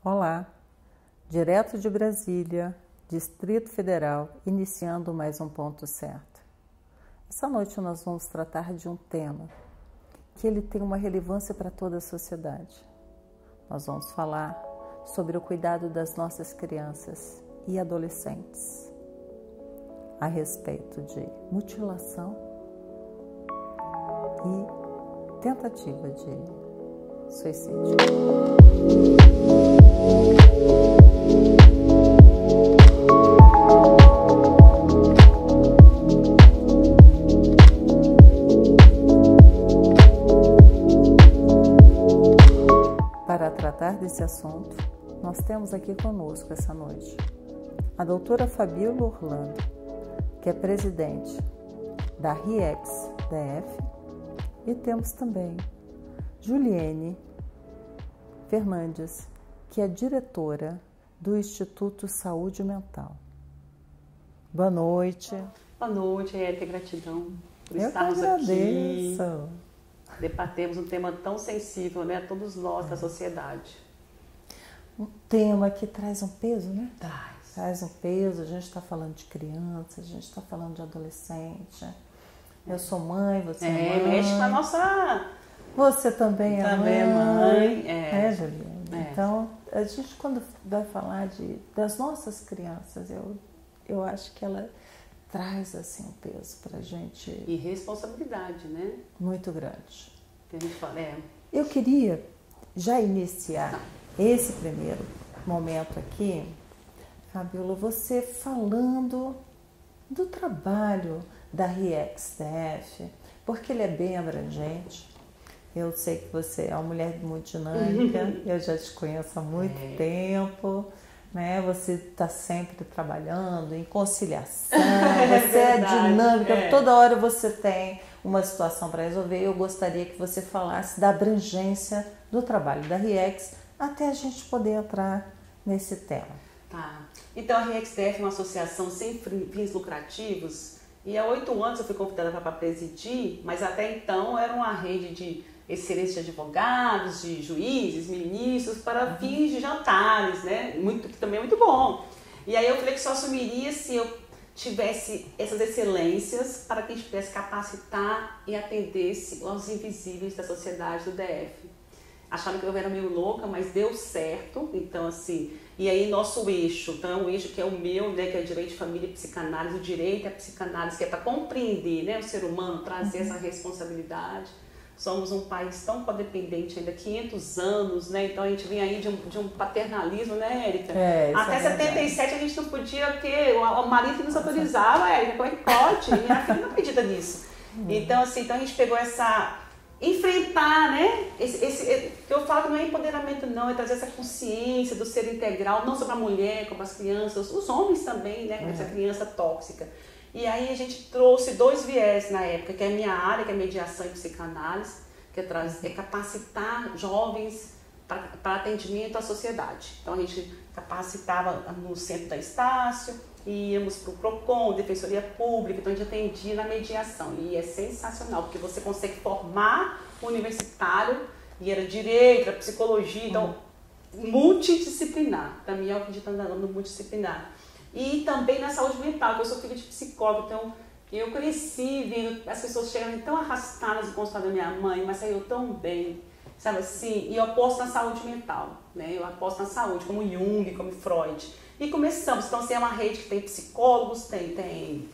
Olá, direto de Brasília, Distrito Federal, iniciando mais um Ponto Certo. Essa noite nós vamos tratar de um tema que ele tem uma relevância para toda a sociedade. Nós vamos falar sobre o cuidado das nossas crianças e adolescentes a respeito de mutilação e tentativa de suicídio. Para tratar desse assunto, nós temos aqui conosco essa noite a doutora Fabíola Orlando, que é presidente da RIEX-DF, e temos também Juliene Fernandes, que é diretora do Instituto Saúde Mental. Boa noite. Boa noite, Érica, gratidão por Eu estarmos que agradeço. aqui. Debatemos um tema tão sensível, né, a todos nós da sociedade. Um tema que traz um peso, né? Traz um peso. A gente está falando de criança, a gente está falando de adolescente. Eu sou mãe, você é mãe. Mexe com a nossa... Você também é Também mãe. é mãe. Juliana? Então, a gente quando vai falar das nossas crianças, eu acho que ela traz assim um peso pra gente. E responsabilidade, né? Muito grande. Que a gente fala, Eu queria já iniciar esse primeiro momento aqui, Fabíola, você falando do trabalho da RIEX-DF, porque ele é bem abrangente. Eu sei que você é uma mulher muito dinâmica, eu já te conheço há muito tempo, né? Você está sempre trabalhando em conciliação, você é dinâmica, toda hora você tem uma situação para resolver. Eu gostaria que você falasse da abrangência do trabalho da RIEX até a gente poder entrar nesse tema. Tá. Então, a RIEX-DF é uma associação sem fins lucrativos e há 8 anos eu fui convidada para presidir, mas até então era uma rede de excelência de advogados, de juízes, ministros, para fins de jantares, né? Que também é muito bom. E aí eu falei que só assumiria se eu tivesse essas excelências para que a gente pudesse capacitar e atendesse aos invisíveis da sociedade do DF. Acharam que eu era meio louca, mas deu certo. Então, assim, e aí nosso eixo, então o eixo que é o meu, né, que é direito de família e psicanálise, o direito é a psicanálise, que é para compreender, né, o ser humano, trazer essa responsabilidade. Somos um país tão codependente ainda, 500 anos, né? Então a gente vem aí de um paternalismo, né, Érica? Até 77 a gente não podia, porque o marido que nos autorizava, Érica, como é que pode? Minha filha não acredita nisso. Então, assim, então a gente pegou enfrentar, né? Que eu falo que não é empoderamento, não, é trazer essa consciência do ser integral, não só para a mulher, como as crianças, os homens também, né? Essa criança tóxica. E aí a gente trouxe 2 viés na época, que é a minha área, que é mediação e psicanálise, que é capacitar jovens para atendimento à sociedade. Então a gente capacitava no centro da Estácio, íamos para o PROCON, Defensoria Pública, então a gente atendia na mediação. E é sensacional, porque você consegue formar um universitário, e era direito, era psicologia, então multidisciplinar. Para mim é o que a gente está andando multidisciplinar. E também na saúde mental, porque eu sou filha de psicólogo, então eu cresci vendo as pessoas chegarem tão arrastadas no consultório da minha mãe, mas saiu tão bem, sabe assim? E eu aposto na saúde mental, né? Eu aposto na saúde, como Jung, como Freud. E começamos, então assim, é uma rede que tem psicólogos, tem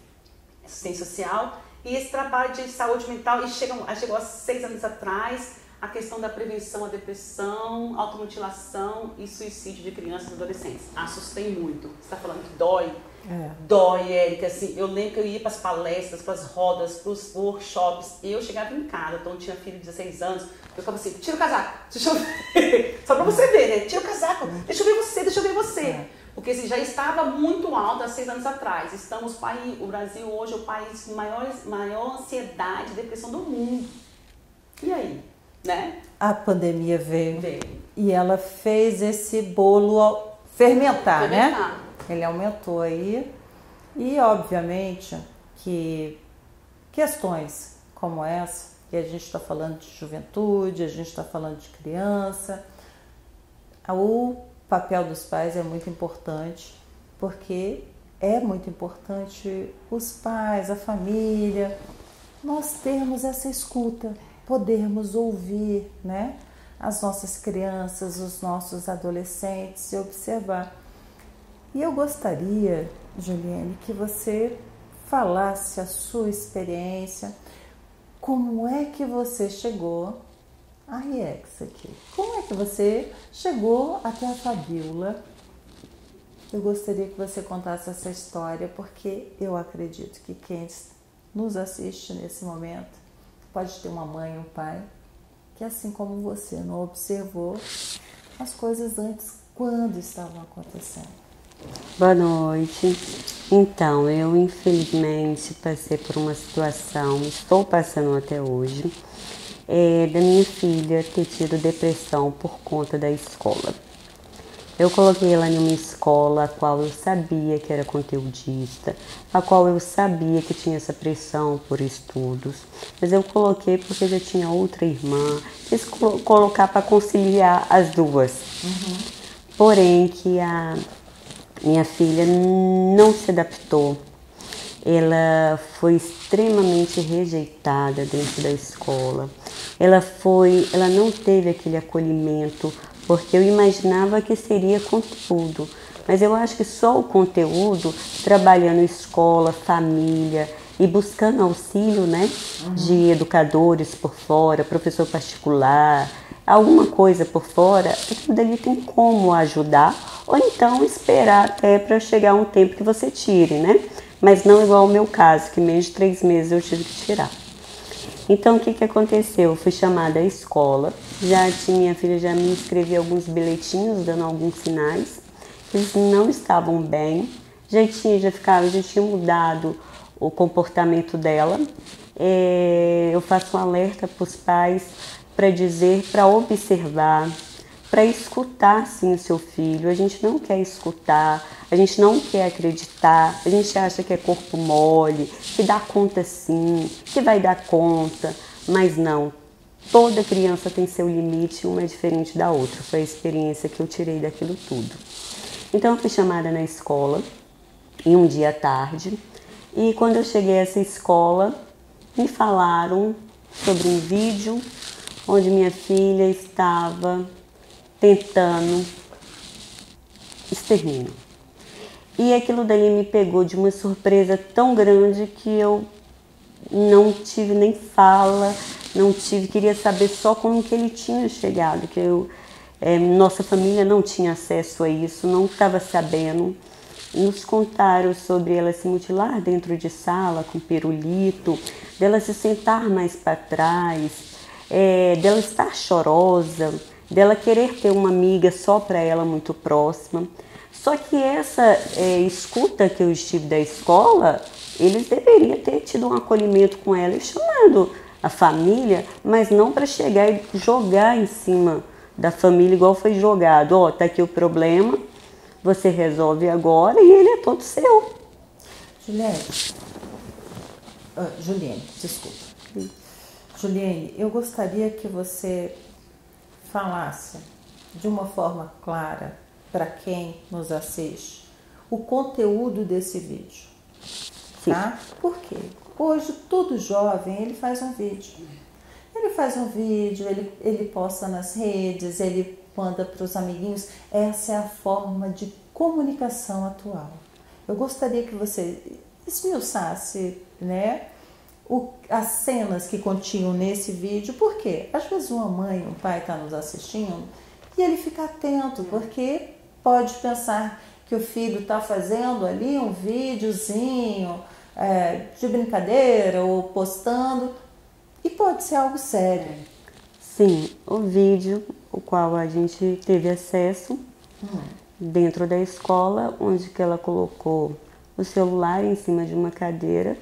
assistência social, e esse trabalho de saúde mental, e chegou há 6 anos atrás, a questão da prevenção à depressão, automutilação e suicídio de crianças e adolescentes. Assustei muito. Você está falando que dói? Dói, Érica. Assim, eu lembro que eu ia para as palestras, para as rodas, para os workshops, e eu chegava em casa, então eu tinha filho de 16 anos, eu ficava assim, tira o casaco, deixa eu ver. Só para você ver, né? Tira o casaco, deixa eu ver você. Porque assim, já estava muito alto há 6 anos atrás. O Brasil hoje é o país com maior ansiedade e depressão do mundo. E aí? Né? A pandemia veio e ela fez esse bolo fermentar, né? Ele aumentou aí e, obviamente, que questões como essa, que a gente está falando de juventude, a gente está falando de criança, papel dos pais é muito importante, porque é muito importante os pais, a família, nós termos essa escuta, podermos ouvir, né, as nossas crianças, os nossos adolescentes e observar. E eu gostaria, Juliane, que você falasse a sua experiência, como é que você chegou à RIEX aqui? Como é que você chegou até a Fabiola? Eu gostaria que você contasse essa história, porque eu acredito que quem nos assiste nesse momento pode ter uma mãe, um pai, que assim como você não observou as coisas antes, quando estavam acontecendo. Boa noite. Então, eu infelizmente passei por uma situação, estou passando até hoje, da minha filha ter tido depressão por conta da escola. Eu coloquei ela em uma escola a qual eu sabia que era conteudista, a qual eu sabia que tinha essa pressão por estudos, mas eu coloquei porque já tinha outra irmã, quis colocar para conciliar as duas. Porém, que a minha filha não se adaptou, ela foi extremamente rejeitada dentro da escola, ela não teve aquele acolhimento, porque eu imaginava que seria conteúdo, mas eu acho que só o conteúdo, trabalhando escola, família e buscando auxílio, né, de educadores por fora, professor particular, alguma coisa por fora, aquilo dali tem como ajudar, ou então esperar até para chegar um tempo que você tire, né? Mas não igual ao meu caso, que menos de 3 meses eu tive que tirar. Então, o que aconteceu? Eu fui chamada à escola, minha filha já me escrevia alguns bilhetinhos, dando alguns sinais, eles não estavam bem, já tinha mudado o comportamento dela. Eu faço um alerta para os pais para dizer, para observar, para escutar sim o seu filho. A gente não quer escutar, a gente não quer acreditar, a gente acha que é corpo mole, que dá conta sim, que vai dar conta, mas não. Toda criança tem seu limite, uma é diferente da outra. Foi a experiência que eu tirei daquilo tudo. Então eu fui chamada na escola, em um dia à tarde, e quando eu cheguei a essa escola, me falaram sobre um vídeo onde minha filha estava tentando extermínio. E aquilo dali me pegou de uma surpresa tão grande que eu não tive nem fala, queria saber só como que ele tinha chegado, que nossa família não tinha acesso a isso, não estava sabendo. Nos contaram sobre ela se mutilar dentro de sala com pirulito, dela se sentar mais para trás, dela estar chorosa, dela querer ter uma amiga só para ela muito próxima. Só que essa escuta que eu estive da escola, eles deveriam ter tido um acolhimento com ela e chamado a família, mas não para chegar e jogar em cima da família igual foi jogado. Ó, tá aqui o problema, você resolve agora e ele é todo seu. Juliane, desculpa. Juliane, eu gostaria que você falasse de uma forma clara para quem nos assiste o conteúdo desse vídeo, tá? Por quê? Hoje todo jovem ele faz um vídeo. Ele posta nas redes, ele manda para os amiguinhos. Essa é a forma de comunicação atual. Eu gostaria que você esmiuçasse, né, as cenas que continham nesse vídeo, porque às vezes uma mãe, um pai está nos assistindo e ele fica atento, porque pode pensar que o filho está fazendo ali um videozinho de brincadeira ou postando, e pode ser algo sério. Sim, o vídeo, o qual a gente teve acesso dentro da escola, onde que ela colocou o celular em cima de uma cadeira,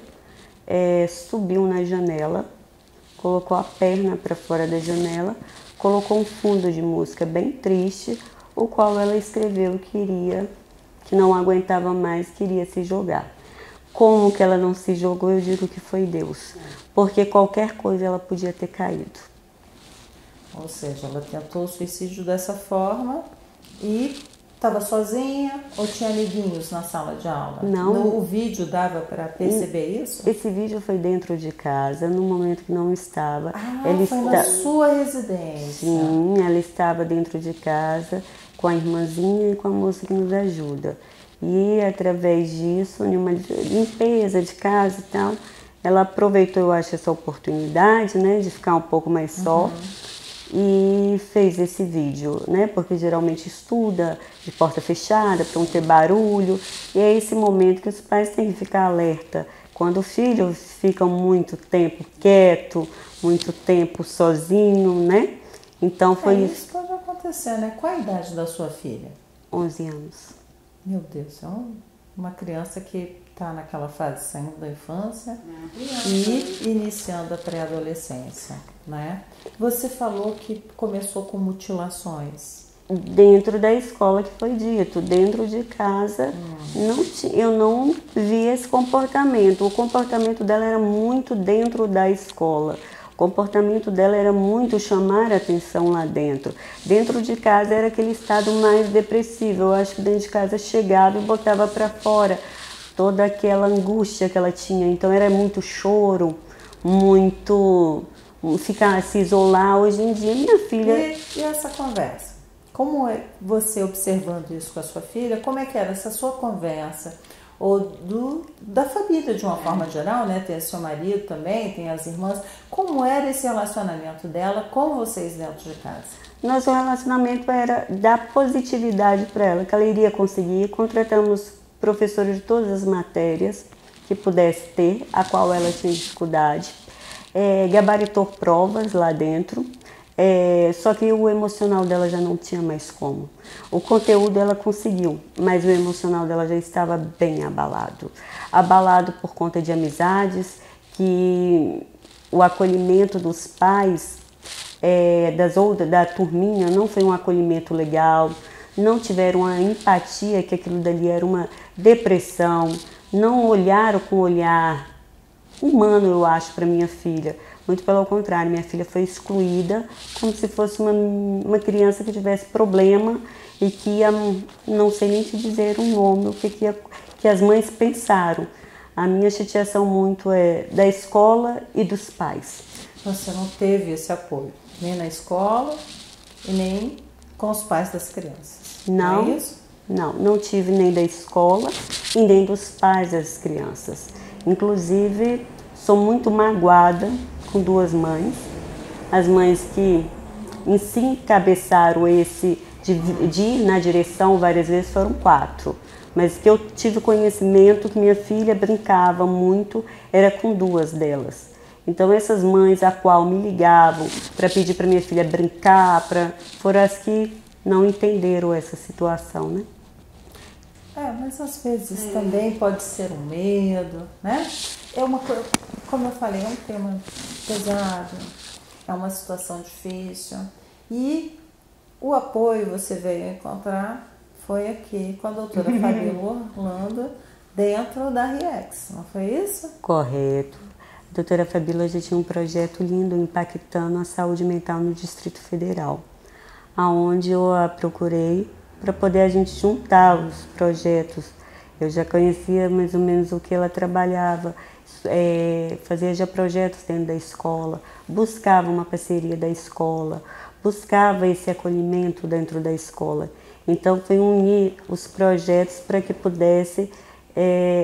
subiu na janela, colocou a perna para fora da janela, colocou um fundo de música bem triste, o qual ela escreveu que não aguentava mais, queria se jogar. Como que ela não se jogou? Eu digo que foi Deus, porque qualquer coisa ela podia ter caído. Ou seja, ela tentou o suicídio dessa forma e estava sozinha ou tinha amiguinhos na sala de aula? Não. O vídeo dava para perceber isso? Esse vídeo foi dentro de casa, no momento que não estava. Foi na sua residência? Sim, ela estava dentro de casa com a irmãzinha e com a moça que nos ajuda. E através disso, em uma limpeza de casa e tal, ela aproveitou, eu acho, essa oportunidade, né, de ficar um pouco mais só. E fez esse vídeo, né? Porque geralmente estuda de porta fechada para não ter barulho. E é esse momento que os pais têm que ficar alerta. Quando o filho fica muito tempo quieto, muito tempo sozinho, né? Então foi isso pode acontecer, né? Qual a idade da sua filha? 11 anos. Meu Deus, é uma criança que está naquela fase saindo da infância e iniciando a pré-adolescência, né? Você falou que começou com mutilações. Dentro da escola, que foi dito, dentro de casa, eu não vi esse comportamento. O comportamento dela era muito dentro da escola. O comportamento dela era muito chamar a atenção lá dentro. Dentro de casa era aquele estado mais depressivo. Eu acho que dentro de casa chegava e botava para fora toda aquela angústia que ela tinha. Então era muito choro, muito ficar, se isolar. Hoje em dia, minha filha... E essa conversa? Como é você observando isso com a sua filha? Como é que era essa sua conversa? Ou da família de uma forma geral, né? Tem seu marido também, tem as irmãs. Como era esse relacionamento dela com vocês dentro de casa? Nosso relacionamento era dar positividade para ela, que ela iria conseguir. Contratamos professores de todas as matérias que pudesse ter, a qual ela tinha dificuldade. Gabaritou provas lá dentro. Só que o emocional dela já não tinha mais como. O conteúdo ela conseguiu, mas o emocional dela já estava bem abalado. Abalado por conta de amizades, que o acolhimento dos pais, da turminha, não foi um acolhimento legal, não tiveram a empatia que aquilo dali era uma depressão, não olharam com olhar humano, eu acho, para minha filha. Muito pelo contrário, minha filha foi excluída como se fosse uma criança que tivesse problema e que ia, não sei nem te dizer um nome, o que as mães pensaram. A minha chateação muito é da escola e dos pais. Você não teve esse apoio, nem na escola e nem com os pais das crianças? Não, é isso? Não tive nem da escola e nem dos pais das crianças. Inclusive, sou muito magoada com duas mães. As mães que em si encabeçaram esse de ir na direção várias vezes foram 4. Mas que eu tive conhecimento que minha filha brincava muito, era com 2 delas. Então essas mães a qual me ligavam para pedir para minha filha brincar, foram as que não entenderam essa situação, né? Mas às vezes também pode ser um medo, né? É uma coisa, como eu falei, é um tema pesado, é uma situação difícil. E o apoio você veio encontrar foi aqui com a doutora Fabíola Orlando, dentro da RIEX, não foi isso? Correto. A doutora Fabíola já tinha um projeto lindo impactando a saúde mental no Distrito Federal, aonde eu a procurei para poder a gente juntar os projetos. Eu já conhecia mais ou menos o que ela trabalhava, fazia já projetos dentro da escola, buscava uma parceria da escola, buscava esse acolhimento dentro da escola. Então foi unir os projetos para que pudesse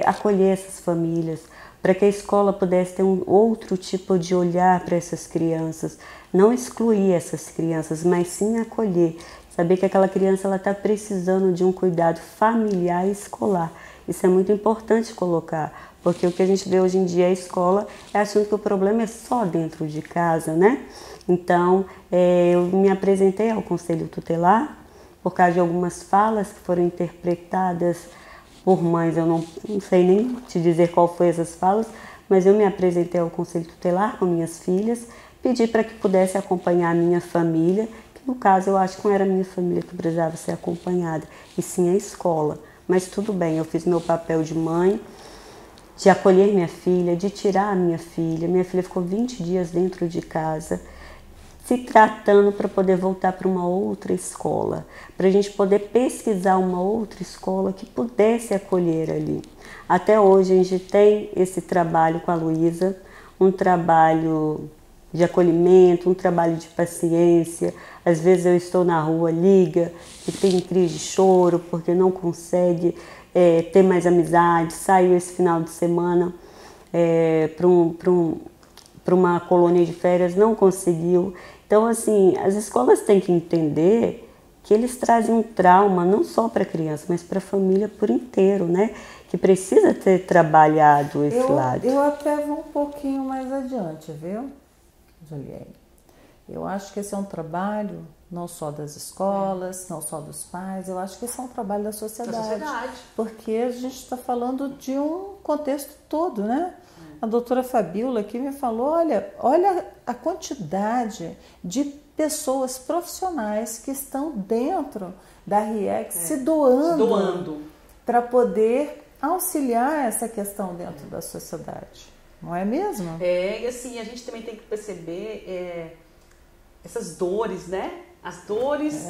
acolher essas famílias, para que a escola pudesse ter um outro tipo de olhar para essas crianças, não excluir essas crianças, mas sim acolher. Saber que aquela criança está precisando de um cuidado familiar e escolar. Isso é muito importante colocar, porque o que a gente vê hoje em dia, a escola é achando que o problema é só dentro de casa, né? Então, eu me apresentei ao Conselho Tutelar, por causa de algumas falas que foram interpretadas por mães. Eu não sei nem te dizer qual foi essas falas, mas eu me apresentei ao Conselho Tutelar com minhas filhas, pedi para que pudesse acompanhar a minha família. No caso, eu acho que não era a minha família que precisava ser acompanhada, e sim a escola. Mas tudo bem, eu fiz meu papel de mãe, de acolher minha filha, de tirar a minha filha. Minha filha ficou 20 dias dentro de casa. se tratando para poder voltar para uma outra escola, para a gente poder pesquisar uma outra escola que pudesse acolher ali. Até hoje a gente tem esse trabalho com a Luísa, um trabalho de acolhimento, um trabalho de paciência. Às vezes eu estou na rua, liga, e tem crise de choro porque não consegue ter mais amizade, saiu esse final de semana para uma colônia de férias, não conseguiu. Então, assim, as escolas têm que entender que eles trazem um trauma não só para a criança, mas para a família por inteiro, né? Que precisa ter trabalhado esse lado. Eu até vou um pouquinho mais adiante, viu, Juliane? Eu acho que esse é um trabalho não só das escolas, não só dos pais, eu acho que esse é um trabalho da sociedade. Porque a gente está falando de um contexto todo, né? A doutora Fabíola aqui me falou, olha a quantidade de pessoas profissionais que estão dentro da RIEX se doando para poder auxiliar essa questão dentro da sociedade. Não é mesmo? E assim, a gente também tem que perceber essas dores, né? As dores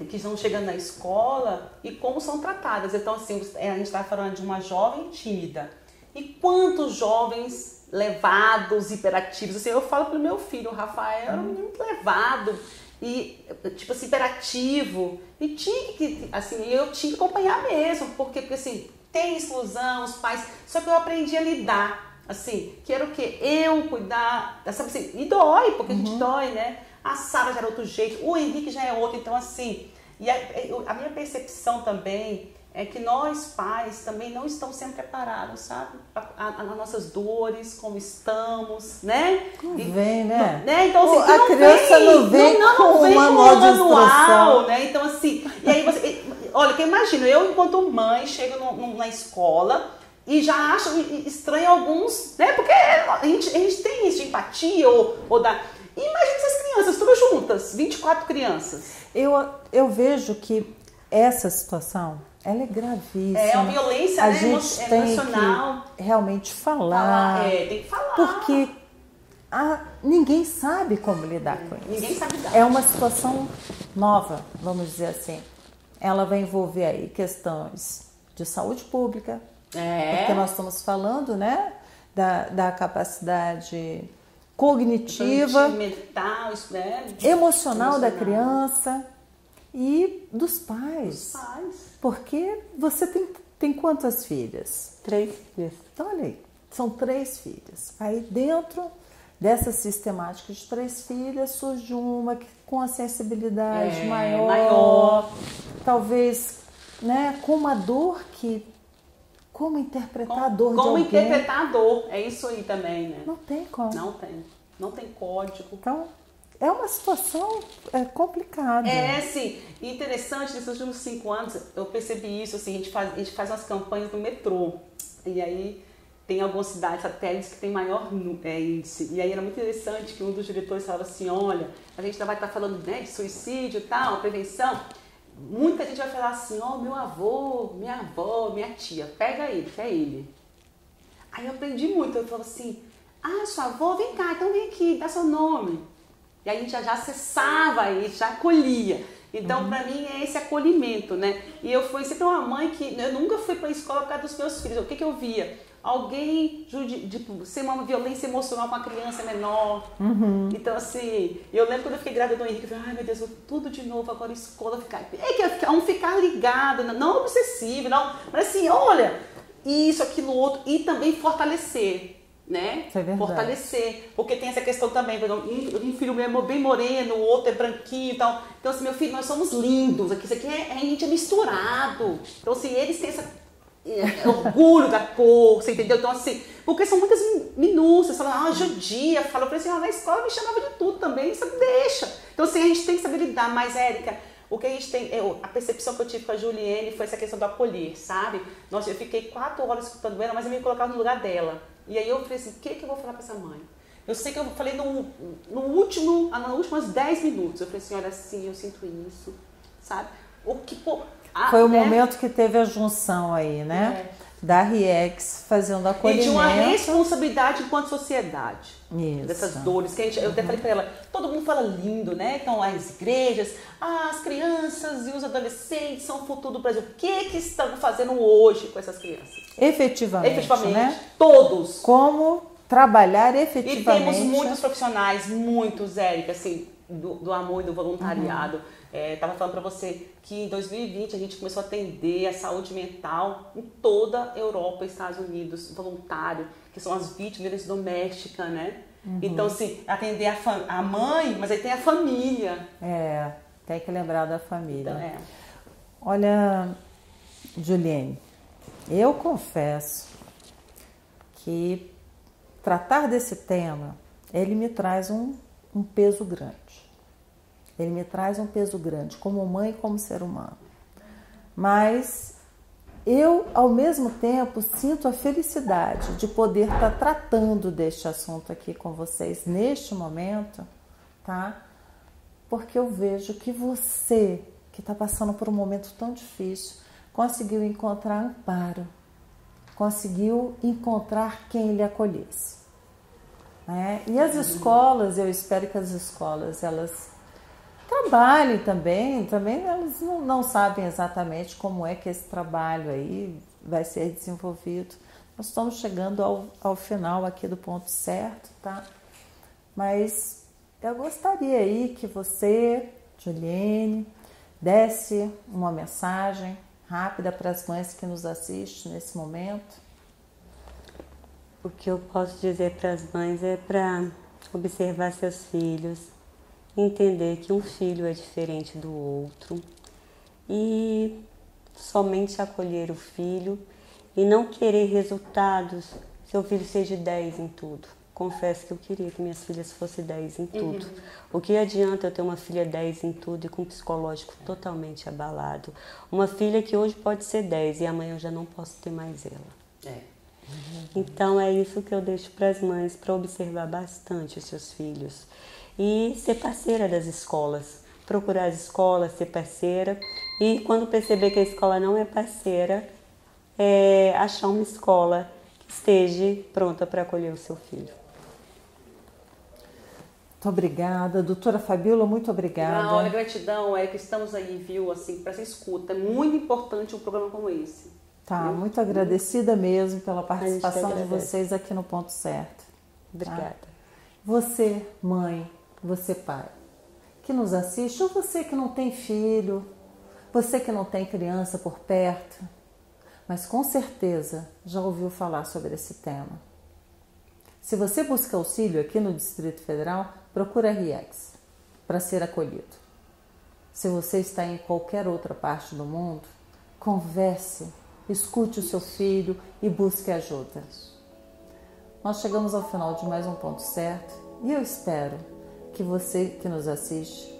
que estão chegando na escola e como são tratadas. Então, assim, a gente está falando de uma jovem tímida. E quantos jovens levados, hiperativos? Assim, eu falo pro meu filho, o Rafael, era um menino muito levado e, tipo assim, hiperativo. E tinha que, assim, eu tinha que acompanhar mesmo, porque assim, tem exclusão, os pais... Só que eu aprendi a lidar, assim, que era o quê? Eu cuidar, sabe assim, e dói, porque a gente dói, né? A Sara já era outro jeito, o Henrique já é outro, então assim... E a minha percepção também... é que nós, pais, também não estamos sempre preparados, sabe? As nossas dores, como estamos, né? Não vem, né? Então, assim, a criança não vem com um manual de instrução, né? Então, assim, e aí você... Olha, que eu imagino, eu, enquanto mãe, chego na escola e já acho estranho alguns, né? Porque a gente tem isso de empatia ou da... Imagina essas crianças, todas juntas, 24 crianças. Eu vejo que essa situação... ela é gravíssima. É uma violência, a né, gente tem emocional. Que realmente falar. Tem que falar. Porque ninguém sabe como lidar com isso. Ninguém sabe lidar. É uma situação nova, vamos dizer assim. Ela vai envolver aí questões de saúde pública. Porque nós estamos falando, né, da capacidade cognitiva, mental, emocional da criança. E dos pais. Porque você tem quantas filhas? 3 filhas. Então, olha aí, são 3 filhas. Aí dentro dessa sistemática de 3 filhas, surge uma que, com a sensibilidade maior. Talvez, né, com uma dor que... Como interpretar a dor de alguém? Como interpretar a dor, é isso aí também, né? Não tem como. Não tem código. Então... é uma situação complicada. Sim. E interessante, nesses últimos 5 anos, eu percebi isso, assim, a gente faz umas campanhas no metrô. E aí tem algumas cidades satélites que tem maior índice. E aí era muito interessante que um dos diretores falava assim, olha, a gente vai estar falando, né, de suicídio e tal, prevenção. Muita gente vai falar assim, meu avô, minha avó, minha tia, pega ele, que é ele. Aí eu aprendi muito, eu falo assim, sua avó, vem cá, então vem aqui, dá seu nome. E aí a gente já acessava isso, já acolhia. Então, para mim, é esse acolhimento, né? E eu fui sempre uma mãe que... eu nunca fui para a escola por causa dos meus filhos. O que eu via? Alguém, ser uma violência emocional com a criança menor. Então, assim, eu lembro quando eu fiquei grávida do Henrique, eu falei, ai meu Deus, tudo de novo, agora a escola ficar... ficar ligado, não obsessivo, não. Mas assim, olha, isso, aquilo, outro. E também fortalecer. Né? Isso é verdade. Fortalecer, porque tem essa questão também, um filho meu é bem moreno, o outro é branquinho e tal. Então assim, meu filho, nós somos lindos, isso aqui a gente é misturado. Então assim, eles têm esse orgulho da cor, você entendeu? Então assim, porque são muitas minúcias, falam, judia, eu falei assim, na escola me chamava de tudo também, isso deixa. Então assim, a gente tem que saber lidar, mas Érica, o que a gente tem, a percepção que eu tive com a Juliane foi essa questão do acolher, sabe? Nossa, eu fiquei 4 horas escutando ela, mas eu me colocava no lugar dela. E aí eu falei assim, o que eu vou falar pra essa mãe? Eu sei que eu falei nos últimos 10 minutos. Eu falei assim, olha, sim, eu sinto isso, sabe? Foi o momento que teve a junção aí, né? da RIEX fazendo acolhimento. E de uma responsabilidade enquanto sociedade. Isso. Dessas dores. Que eu até falei para ela, todo mundo fala lindo, né? Então, as igrejas, as crianças e os adolescentes são o futuro do Brasil. O que estão fazendo hoje com essas crianças? Efetivamente, né? Todos. Como trabalhar efetivamente. E temos muitos profissionais, muitos, Érica, assim, do amor e do voluntariado. Estava falando para você que em 2020 a gente começou a atender a saúde mental em toda a Europa e Estados Unidos, voluntário, que são as vítimas de violência doméstica, né? Então, assim, atender a mãe, mas aí tem a família. Tem que lembrar da família. Então, Olha, Juliene, eu confesso que tratar desse tema, ele me traz um peso grande. Ele me traz um peso grande, como mãe e como ser humano. Mas eu, ao mesmo tempo, sinto a felicidade de poder estar tratando deste assunto aqui com vocês neste momento, tá? Porque eu vejo que você, que está passando por um momento tão difícil, conseguiu encontrar amparo, conseguiu encontrar quem lhe acolhesse. E as escolas, eu espero que as escolas, elas trabalhem também elas não sabem exatamente como é que esse trabalho aí vai ser desenvolvido. Nós estamos chegando ao final aqui do ponto certo, tá? Mas eu gostaria aí que você, Juliene, desse uma mensagem rápida para as mães que nos assistem nesse momento. O que eu posso dizer para as mães é para observar seus filhos, entender que um filho é diferente do outro e somente acolher o filho e não querer resultados. Seu filho seja 10 em tudo. Confesso que eu queria que minhas filhas fossem 10 em tudo. O que adianta eu ter uma filha 10 em tudo e com um psicológico totalmente abalado? Uma filha que hoje pode ser 10 e amanhã eu já não posso ter mais ela. Então é isso que eu deixo para as mães, para observar bastante os seus filhos. E ser parceira das escolas, procurar as escolas, ser parceira. E quando perceber que a escola não é parceira, achar uma escola que esteja pronta para acolher o seu filho. Muito obrigada. Doutora Fabíola, muito obrigada. Olha, gratidão, que estamos aí, viu, assim, para essa escuta. É muito importante um programa como esse. Muito agradecida mesmo pela participação de vocês aqui no Ponto Certo. Obrigada. Você, mãe, você, pai, que nos assiste, ou você que não tem filho, você que não tem criança por perto, mas com certeza já ouviu falar sobre esse tema. Se você busca auxílio aqui no Distrito Federal, procura a RIEX para ser acolhido. Se você está em qualquer outra parte do mundo, converse, escute o seu filho e busque ajuda. Nós chegamos ao final de mais um Ponto Certo e eu espero que você que nos assiste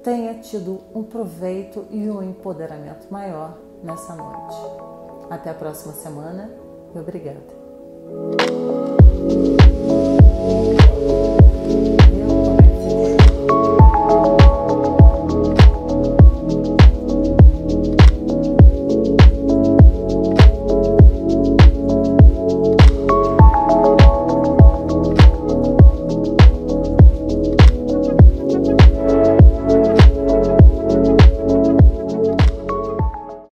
tenha tido um proveito e um empoderamento maior nessa noite. Até a próxima semana e obrigada.